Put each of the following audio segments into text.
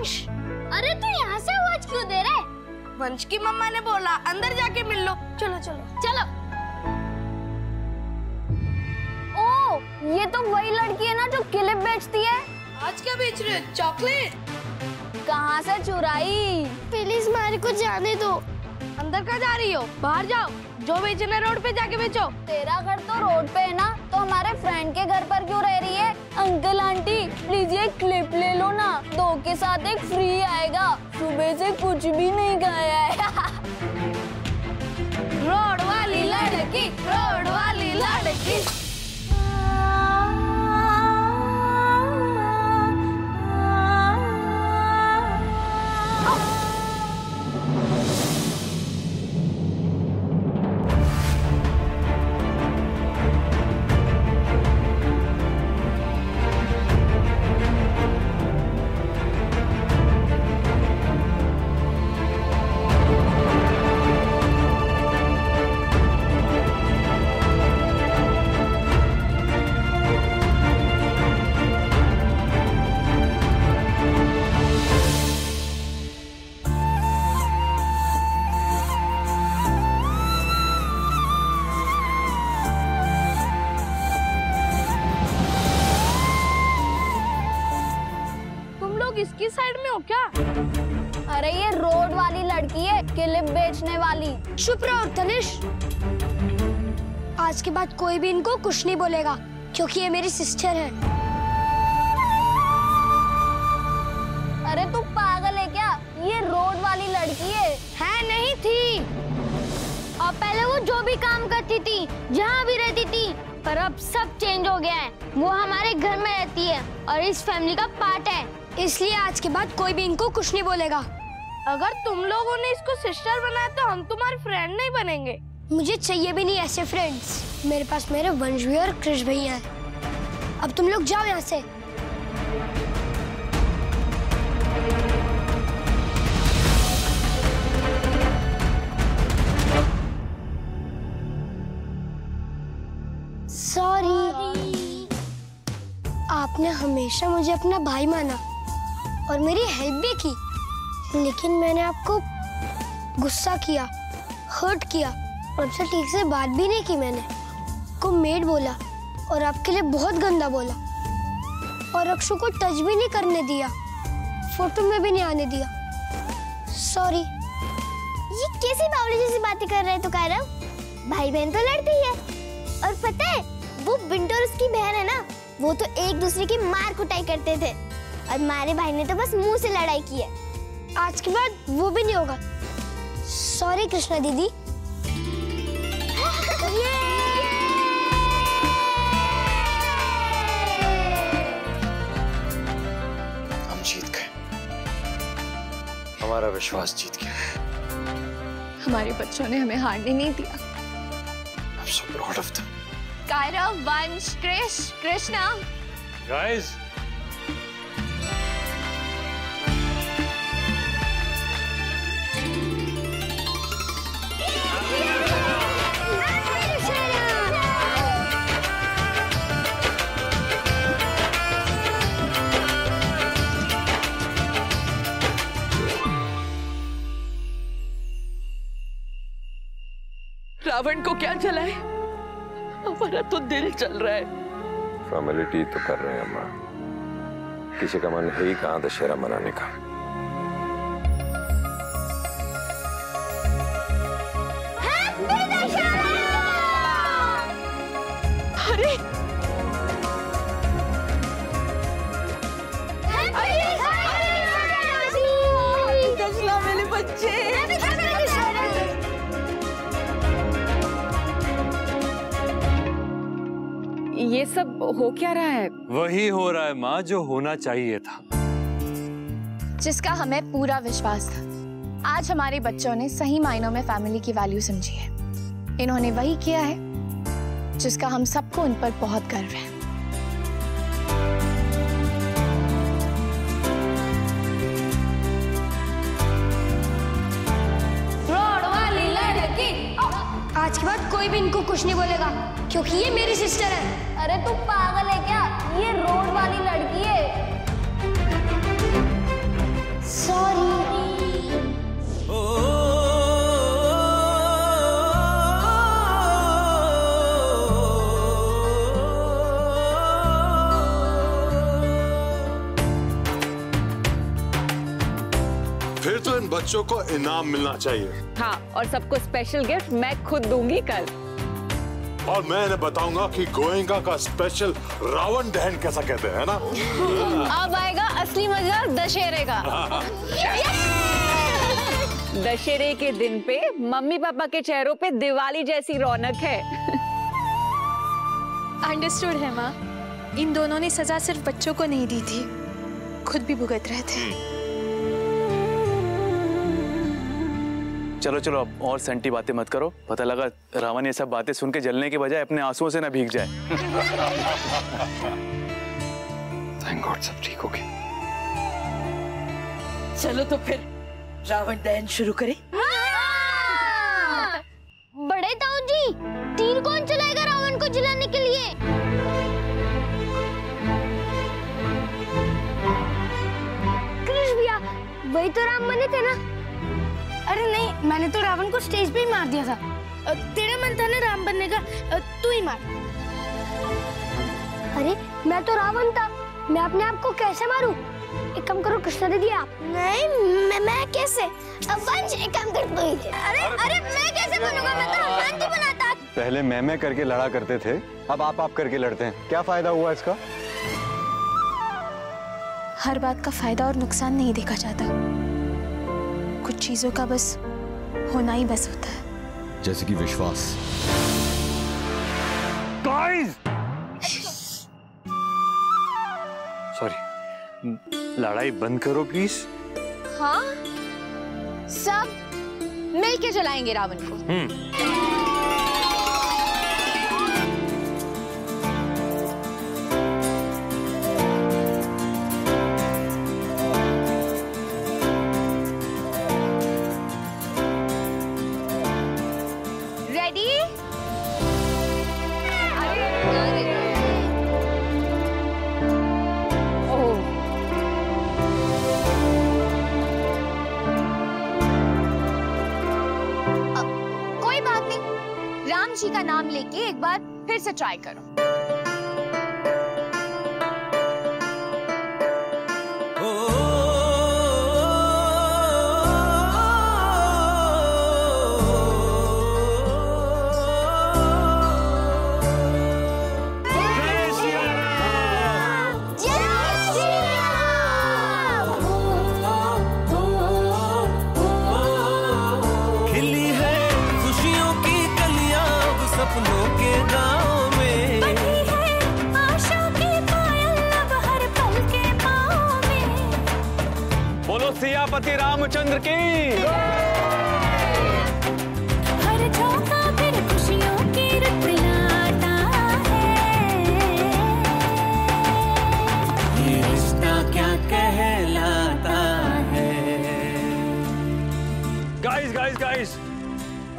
वंश, अरे तू यहाँ से आवाज क्यों दे रहा है? वंश की मम्मा ने बोला अंदर जाके मिल लो। चलो चलो चलो। ओ, ये तो वही लड़की है ना जो क्लिप बेचती है। आज क्या बेच रहे हो? चॉकलेट? कहाँ से चुराई? प्लीज मेरे को जाने दो। अंदर कहाँ जा रही हो? बाहर जाओ, जो बेचना रोड पे जाके बेचो। तेरा घर तो रोड पे है ना, तो हमारे फ्रेंड के घर पर क्यों रह रही है? अंकल आंटी प्लीज ये क्लिप ले लो ना, 2 के साथ 1 फ्री आएगा। सुबह से कुछ भी नहीं खाया है। रोड वाली लड़की, रोड वाली लड़की। इसकी साइड में हो क्या? अरे ये रोड वाली लड़की है, क्लिप बेचने वाली। चुप रहो तनिष, आज के बाद कोई भी इनको कुछ नहीं बोलेगा क्योंकि ये मेरी सिस्टर है। अरे तू पागल है क्या? ये रोड वाली लड़की है। नहीं थी। और पहले वो जो भी काम करती थी, जहाँ भी रहती थी, पर अब सब चेंज हो गया है। वो हमारे घर में रहती है और इस फैमिली का पार्ट है, इसलिए आज के बाद कोई भी इनको कुछ नहीं बोलेगा। अगर तुम लोगों ने इसको सिस्टर बनाया तो हम तुम्हारे फ्रेंड नहीं बनेंगे। मुझे चाहिए भी नहीं ऐसे फ्रेंड्स। मेरे पास मेरे वंश भी और कृष भैया हैं। अब तुम लोग जाओ यहाँ से। सॉरी। आपने हमेशा मुझे अपना भाई माना और मेरी हेल्प भी की, लेकिन मैंने आपको गुस्सा किया, हर्ट किया, आपसे ठीक से बात भी नहीं की। मैंने को मेड बोला और आपके लिए बहुत गंदा बोला और अक्षु को टच भी नहीं करने दिया, फोटो में भी नहीं आने दिया। सॉरी। ये कैसी बावली जैसी बातें कर रहे तो कह रहे हो? भाई बहन तो लड़ते ही है। और पता है वो बिंटू और उसकी बहन है ना, वो तो एक दूसरे की मार कुटाई करते थे और हमारे भाई ने तो बस मुंह से लड़ाई की है। आज के बाद वो भी नहीं होगा। सॉरी कृष्णा दीदी। हम जीत गए, हमारा विश्वास जीत गया। हमारे बच्चों ने हमें हारने नहीं दिया। I'm so proud of them. Kairav, वंश, कृष, कृष्णा। Guys. रावण को क्या चला है? हमारा तो दिल चल रहा है। फॉर्मेलिटी तो कर रहे हैं अम्मा, किसी का मन है ही कहाँ दशहरा मनाने का। अरे दशला मेरे बच्चे। ये सब हो क्या रहा है? वही हो रहा है माँ जो होना चाहिए था, जिसका हमें पूरा विश्वास था। आज हमारे बच्चों ने सही मायनों में फैमिली की वैल्यू समझी है। इन्होंने वही किया है जिसका हम सबको उन पर बहुत गर्व है। रोड वाली लड़की। आज के बाद कोई भी इनको कुछ नहीं बोलेगा क्योंकि ये मेरी सिस्टर है। अरे तू पागल है क्या? ये रोड वाली लड़की है। फिर तो इन बच्चों को इनाम मिलना चाहिए। हाँ, और सबको स्पेशल गिफ्ट मैं खुद दूंगी कल। और मैं इन्हें बताऊंगा कि गोएंका का स्पेशल रावण दहन कैसा कहते हैं, ना? अब आएगा असली मजा दशहरे का। दशहरे के दिन पे मम्मी पापा के चेहरों पे दिवाली जैसी रौनक है। अंडरस्टूड है माँ। इन दोनों ने सजा सिर्फ बच्चों को नहीं दी थी, खुद भी भुगत रहे थे। चलो चलो अब और संटी बातें मत करो। पता लगा रावण ये सब बातें सुन के जलने के बजाय अपने आंसुओं से ना भीग जाए। थैंक गॉड सब ठीक हो गया। चलो तो फिर रावण दहन शुरू करें। बड़े ताऊ जी, तीर कौन चलाएगा रावण को जलाने के लिए? कृष्ण भैया, वही तो राम बने थे ना? अरे नहीं, मैंने तो रावण को स्टेज पे ही मार दिया था। तेरा मन था ना राम बनने का, तू ही मार। अरे मैं तो रावण था, मैं अपने आप को कैसे मारूं? एक काम करो कृष्णा दीदी आप। नहीं, मैं कैसे? अब वंश एक काम कर तू ही। अरे मैं कैसे बनूंगा? मैं तो हनुमान जी बना था। पहले मैं करके लड़ा करते थे, अब आप करके लड़ते हैं। क्या फायदा हुआ इसका? हर बात का फायदा और नुकसान नहीं देखा जाता, कुछ चीजों का बस होना ही बस होता है, जैसे कि विश्वास। गाइस, सॉरी, लड़ाई बंद करो प्लीज। हाँ, सब मिलके जलाएंगे रावण को। रेडी? कोई बात नहीं, राम जी का नाम लेके एक बार फिर से ट्राई करो। सपनों के गाँव में बनी है आशा की पायल अब हर पल के पाँव में। बोलो सियापति रामचंद्र की। हर झोंका फिर खुशियों की रुत लाता है। ये रिश्ता क्या कहलाता है? गाइस,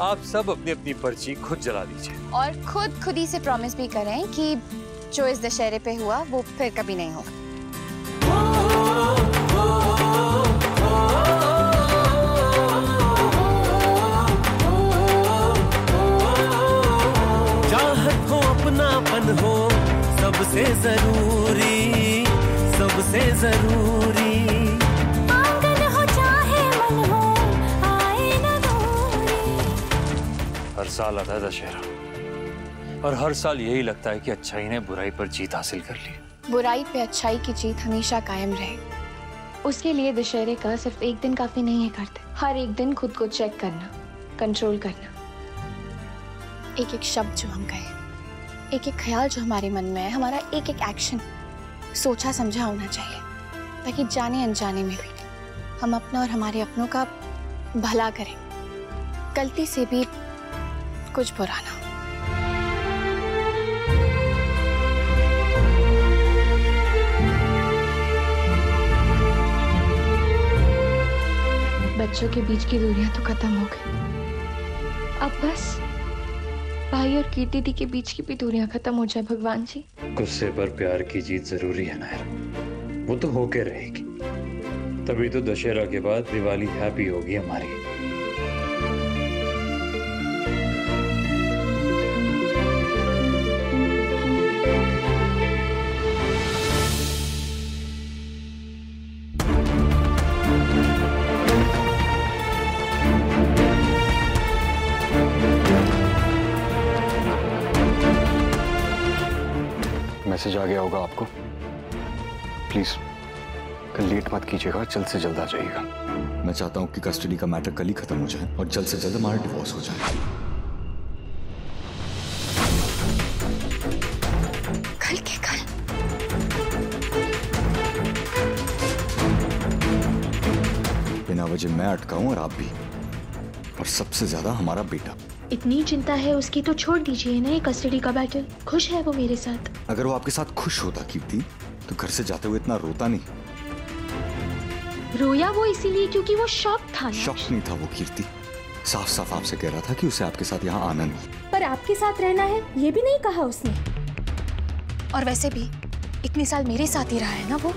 आप सब अपनी अपनी पर्ची खुद जला दीजिए और खुद ही से प्रॉमिस भी करें कि जो इस दशहरे पे हुआ वो फिर कभी नहीं होगा। चाहत हो, अपनापन हो, सबसे जरूरी, सबसे जरूरी। आंगन हो चाहे मन हो, आए न दूरी। हर साल आता है दशहरा और हर साल यही लगता है कि अच्छाई ने बुराई पर जीत हासिल कर ली। बुराई पे अच्छाई की जीत हमेशा कायम रहे, उसके लिए दशहरे का सिर्फ एक दिन काफी नहीं है करते। हर एक दिन खुद को चेक करना, कंट्रोल करना, एक एक शब्द जो हम कहें, एक एक ख्याल जो हमारे मन में है, हमारा एक एक एक्शन सोचा समझा होना चाहिए, ताकि जाने अनजाने में भी हम अपना और हमारे अपनों का भला करें, गलती से भी कुछ बुरा ना हो। बच्चों के बीच की दूरियां तो खत्म हो गई, अब बस भाई और कीर्ति दी के बीच की भी दूरियां खत्म हो जाए भगवान जी। गुस्से पर प्यार की जीत जरूरी है नायरा, वो तो होके रहेगी, तभी तो दशहरा के बाद दिवाली हैप्पी होगी हमारी। मैसेज आ गया होगा आपको। प्लीज कल लेट मत कीजिएगा, जल्द से जल्द आ जाइएगा। मैं चाहता हूँ कि कस्टडी का मैटर कल ही खत्म हो जाए और जल्द से जल्द हमारा डिवोर्स हो जाए। कल के कल। बिना वजह मैं अटका हूं और आप भी, और सबसे ज्यादा हमारा बेटा। इतनी चिंता है उसकी तो छोड़ दीजिए ना ये कस्टडी का बैटल। खुश है वो मेरे साथ। अगर वो आपके साथ खुश होता कीर्ति तो घर से जाते हुए इतना रोता नहीं। रोया वो इसीलिए क्योंकि वो शॉक था। शॉक नहीं था वो कीर्ति, साफ साफ आपसे कह रहा था कि उसे आपके साथ यहाँ आना नहीं। पर आपके साथ रहना है ये भी नहीं कहा उसने। और वैसे भी इतने साल मेरे साथ ही रहा है ना वो।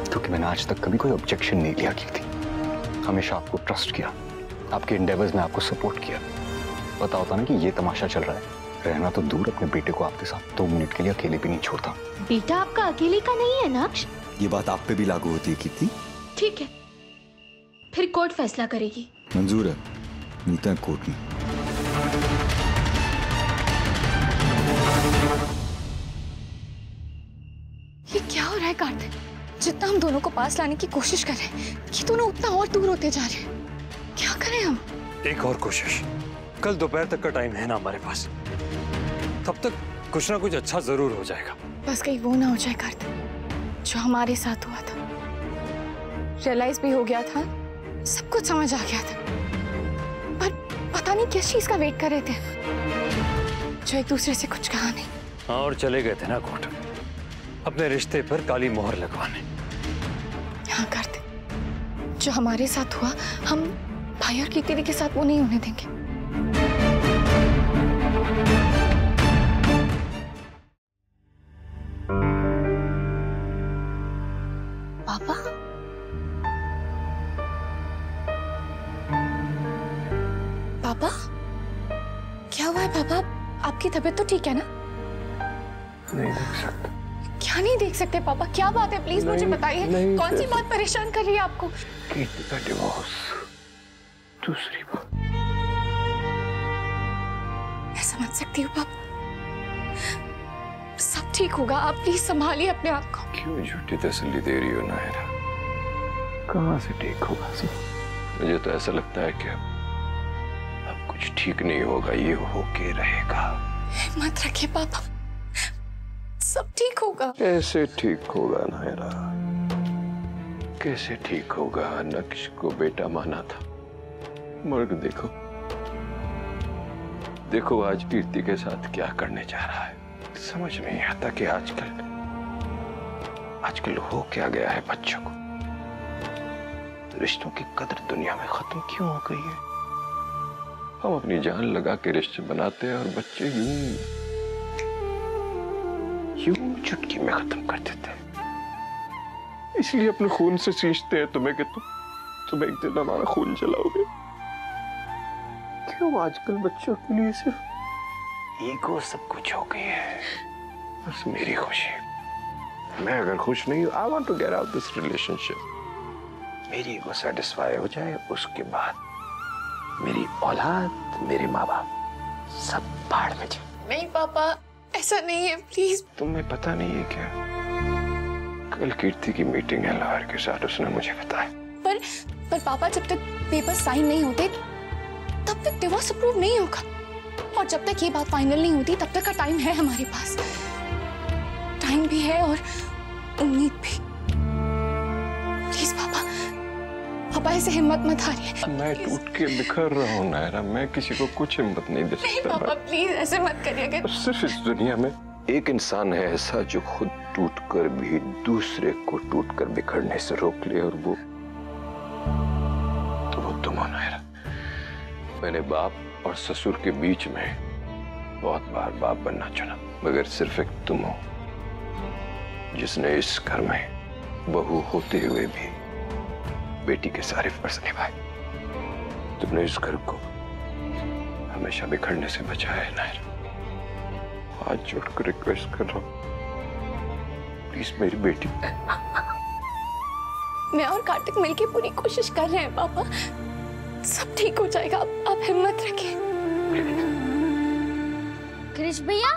क्योंकि मैंने आज तक कभी कोई ऑब्जेक्शन नहीं लिया कीर्ति, हमेशा आपको ट्रस्ट किया, आपके एंडेवर्स में आपको सपोर्ट किया। पता होता ना कि ये तमाशा चल रहा है, रहना तो दूर अपने बेटे को आपके साथ 2 मिनट के लिए अकेले भी नहीं छोड़ता। बेटा आपका अकेले का नहीं है नक्श। ये बात आप पे भी लागू होती है कीर्ति। ठीक है, फिर कोर्ट फैसला करेगी। मंजूर है, मिलते हैं कोर्ट में। ये क्या हो रहा है कार्तिक? जितना हम दोनों को पास लाने की कोशिश कर रहे हैं, ये दोनों उतना और दूर होते जा रहे हैं। क्या करें हम? एक और कोशिश। कल दोपहर तक का टाइम है ना हमारे पास, तब तक कुछ ना कुछ अच्छा जरूर हो जाएगा। बस कहीं वो ना हो जाए कार्तिक जो हमारे साथ हुआ था। रियलाइज भी हो गया था, सब कुछ समझ आ गया था, पर पता नहीं किस चीज का वेट कर रहे थे, जो एक दूसरे से कुछ कहा नहीं। हाँ, और चले गए थे ना कोर्ट अपने रिश्ते पर काली मोहर लगवाने। हाँ कार्तिक, जो हमारे साथ हुआ हम भाई और कीर्ति के साथ वो नहीं होने देंगे। पापा, पापा क्या हुआ है? पापा आपकी तबीयत तो ठीक है ना? नहीं देख सकता। क्या नहीं देख सकते पापा? क्या बात है, प्लीज मुझे बताइए। कौन सी बात परेशान कर रही है आपको? कीर्ति का डिवोर्स, दूसरी बात। मैं समझ सकती हूँ पापा, सब ठीक होगा। आप प्लीज संभालिए अपने आप को। क्यों झूठी तसल्ली दे रही हो नायरा? कहाँ से ठीक होगा सब? मुझे तो ऐसा लगता है कि अब कुछ ठीक नहीं होगा, ये होके रहेगा। हिम्मत रखिए पापा, सब ठीक होगा। कैसे ठीक होगा नायरा? कैसे ठीक होगा? नक्श को बेटा माना था, मर्ग देखो देखो आज कीर्ति के साथ क्या करने जा रहा है। समझ नहीं आता कि आजकल हो क्या गया है बच्चों को। रिश्तों की कदर दुनिया में खत्म क्यों हो गई है? हम अपनी जान लगा के रिश्ते बनाते हैं और बच्चे यूं चुटकी में खत्म कर देते हैं। इसलिए अपने खून से सींचते हैं तुम्हें कि तुम एक दिन हमारा खून जलाओगे। क्यों आजकल बच्चों के लिए सिर्फ ईगो सब कुछ हो गई है? बस मेरी खुशी। मैं अगर खुश नहीं हूं, I want to get out this relationship. मेरी ईगो सेटिस्फाई हो जाए, उसके बाद मेरी औलाद, मेरे माँ बाप सब भाड़ में जाए। नहीं पापा, ऐसा नहीं है, प्लीज। तुम्हें पता नहीं है क्या? कल कीर्ति की मीटिंग है लाहौर के साथ, उसने मुझे बताया। पर पापा, जब तक पेपर साइन नहीं होते तब तक डिवोर्स अप्रूव नहीं होगा, और जब तक ये बात फाइनल नहीं होती तब तक का टाइम है हमारे पास। टाइम भी है और उम्मीद भी। प्लीज पापा ऐसे हिम्मत मत हारिए। मैं टूट के बिखर रहा हूँ नायरा, मैं किसी को कुछ हिम्मत नहीं दे सकता। पापा प्लीज ऐसे मत करिए। सिर्फ इस दुनिया में एक इंसान है ऐसा जो खुद टूटकर भी दूसरे को टूटकर बिखरने से रोक ले, और वो तुम हो नायरा। मैंने बाप और ससुर के बीच में बहुत बार बाप बनना चुना, मगर सिर्फ एक तुम हो जिसने इस घर में बहू होते हुए भी बेटी के सारे फर्ज निभाए। तुमने इस घर को हमेशा बिखरने से बचाया है नायरा। हाथ जोड़कर रिक्वेस्ट कर रहा हूं, प्लीज मेरी बेटी। मैं और कार्तिक मिलके पूरी कोशिश कर रहे हैं पापा, सब ठीक हो जाएगा। आप हिम्मत रखिए। कृष भैया,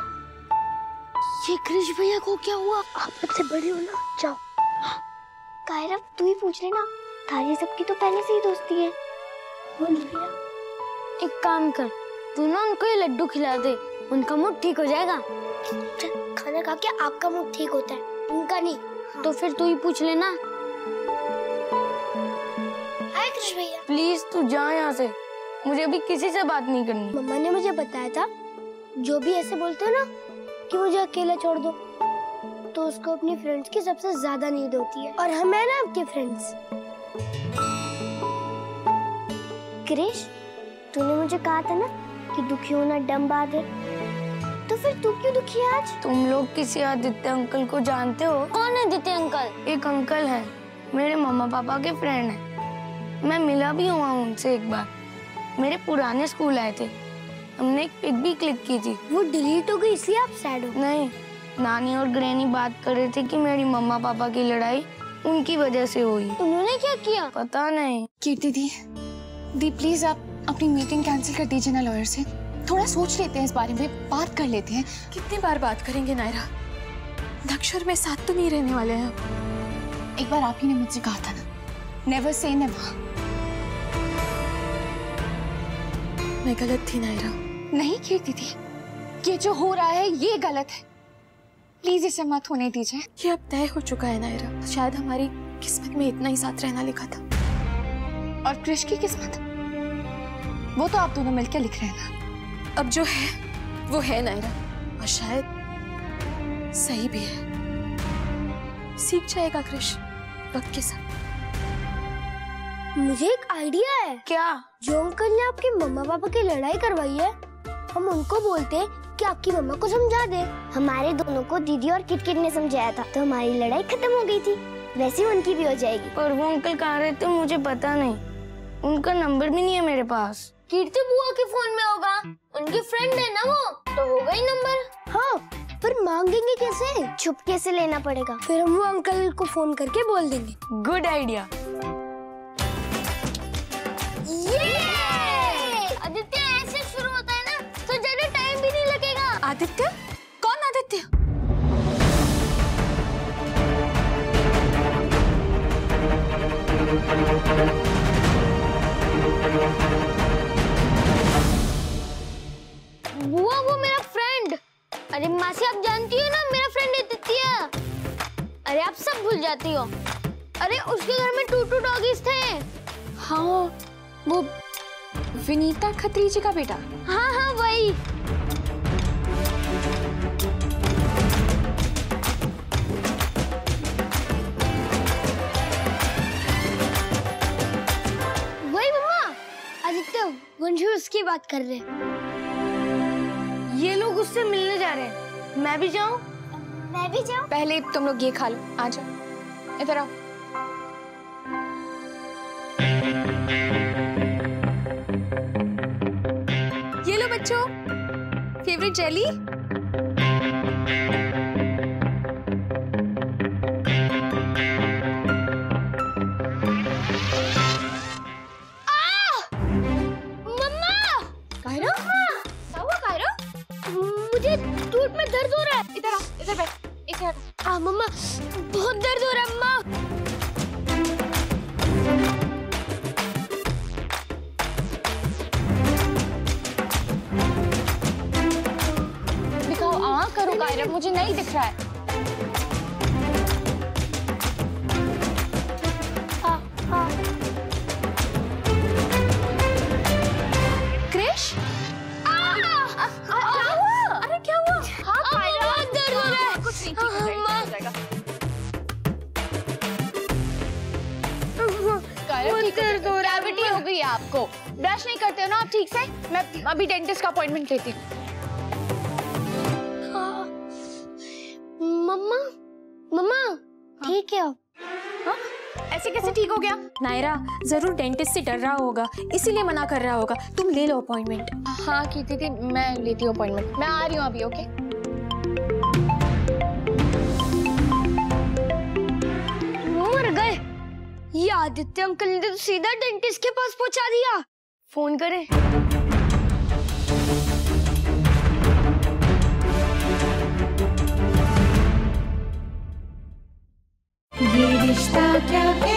ये क्रिश भैया को क्या हुआ? आप सबसे बड़े हो ना, जाओ। कायरव तू ही पूछ लेना, तारी सबकी तो पहले से ही दोस्ती है। बोल भैया। एक काम कर, तू ना उनको ये लड्डू खिला दे, उनका मूड ठीक हो जाएगा। खाना खा के आपका मूड ठीक होता है, उनका नहीं। तो फिर तू ही पूछ लेना। हाय क्रिश भैया। प्लीज तू जा यहाँ से, मुझे अभी किसी से बात नहीं करनी। मम्मा ने मुझे बताया था, जो भी ऐसे बोलते हो ना कि मुझे अकेला छोड़ दो, तो उसको अपनी फ्रेंड्स की सबसे ज्यादा नीड होती है, और हम है ना आपके फ्रेंड्स। क्रिश, तूने मुझे कहा था ना कि दुखी होना दम बात है, तो फिर तू क्यों दुखी है आज? तुम लोग किसी आदित्य अंकल को जानते हो? कौन है आदित्य अंकल? एक अंकल है, मेरे मम्मा पापा के फ्रेंड हैं। मैं मिला भी हुआ हूँ उनसे एक बार, मेरे पुराने स्कूल आए थे, हमने एक पिक भी क्लिक की थी। वो डिलीट हो गई इसलिए आप सैड हो? नहीं, नानी और ग्रैनी बात कर रहे थे कि मेरी मम्मा पापा की लड़ाई उनकी वजह से हुई। उन्होंने क्या किया? पता नहीं। कीर्ति दी प्लीज आप अपनी मीटिंग कैंसिल कर दीजिए ना लॉयर से। थोड़ा सोच लेते हैं इस बारे में, बात कर लेते हैं। कितनी बार बात करेंगे नायरा, दक्षर में साथ तो नहीं रहने वाले हैं। एक बार आप ही ने मुझसे कहा था ना, नेवर से नेवर। मैं गलत थी नायरा। नहीं कीर्ति दी, ये जो हो रहा है ये गलत है, प्लीज इसे मत होने दीजिए। ये अब तय हो चुका है नायरा, शायद हमारी किस्मत में इतना ही साथ रहना लिखा था। और क्रिश की किस्मत, वो तो आप दोनों मिलकर लिख रहे हैं ना। अब जो है वो है नायरा, और शायद सही भी है। सीख जाएगा क्रिश वक्त के साथ। मुझे एक आइडिया है। क्या? जो अंकल ने आपके मम्मा पापा की लड़ाई करवाई है, हम उनको बोलते कि आपकी मम्मा को समझा दे। हमारे दोनों को दीदी और किटकिट ने समझाया था, तो हमारी लड़ाई खत्म हो गई थी। वैसे उनकी भी हो जाएगी। पर वो अंकल कहाँ रहते मुझे पता नहीं, उनका नंबर भी नहीं है मेरे पास। कीर्ति बुआ के फोन में होगा, उनकी फ्रेंड है ना वो, तो होगा ही नंबर। हाँ, पर मांगेंगे कैसे? चुपके से लेना पड़ेगा। फिर हम वो अंकल को फोन करके बोल देंगे। Good idea. आदित्य ऐसे शुरू होता है ना, तो ज्यादा टाइम भी नहीं लगेगा। आदित्य? कौन आदित्य? बुआ वो मेरा फ्रेंड। अरे मासी आप जानती हो ना, मेरा फ्रेंड आदित्य। अरे आप सब भूल जाती हो। अरे उसके घर में 2 डॉगीज थे। हाँ, वो विनीता खत्री जी का बेटा। हाँ हाँ वही। वही मम्मा, आदित्य वंशु उसकी बात कर रहे। ये लोग उससे मिलने जा रहे हैं, मैं भी जाऊं? मैं भी जाऊं? पहले तुम लोग ये खा लो, आ जाओ, इधर आओ। ये लो बच्चों, फेवरेट जेली। मुझे टूट में दर्द हो रहा है। इधर आ, इधर बैठ, इधर आ। मम्मा बहुत दर्द हो रहा है। अम्मा दिखाओ, करो कायरव, मुझे नहीं दिख रहा है। क्रिश? अरे क्या हुआ? बहुत दर्द हो रहा है। कुछ नहीं, ठीक हो जाएगा। दर्द हो रहा है। कैविटी हो गई है आपको, ब्रश नहीं करते हो ना आप ठीक से। मैं अभी डेंटिस्ट का अपॉइंटमेंट लेती हूँ। मम्मा मम्मा ठीक है अब? ऐसे कैसे ठीक हो गया? नायरा जरूर डेंटिस्ट से डर रहा होगा, इसीलिए मना कर रहा होगा। तुम ले लो अपॉइंटमेंट। हाँ की थी, मैं लेती हूँ अपॉइंटमेंट। मैं आ रही हूँ अभी। ओके मर गए। ये आदित्य अंकल ने तो सीधा डेंटिस्ट के पास पहुंचा दिया। फोन करें? रिश्ता क्या है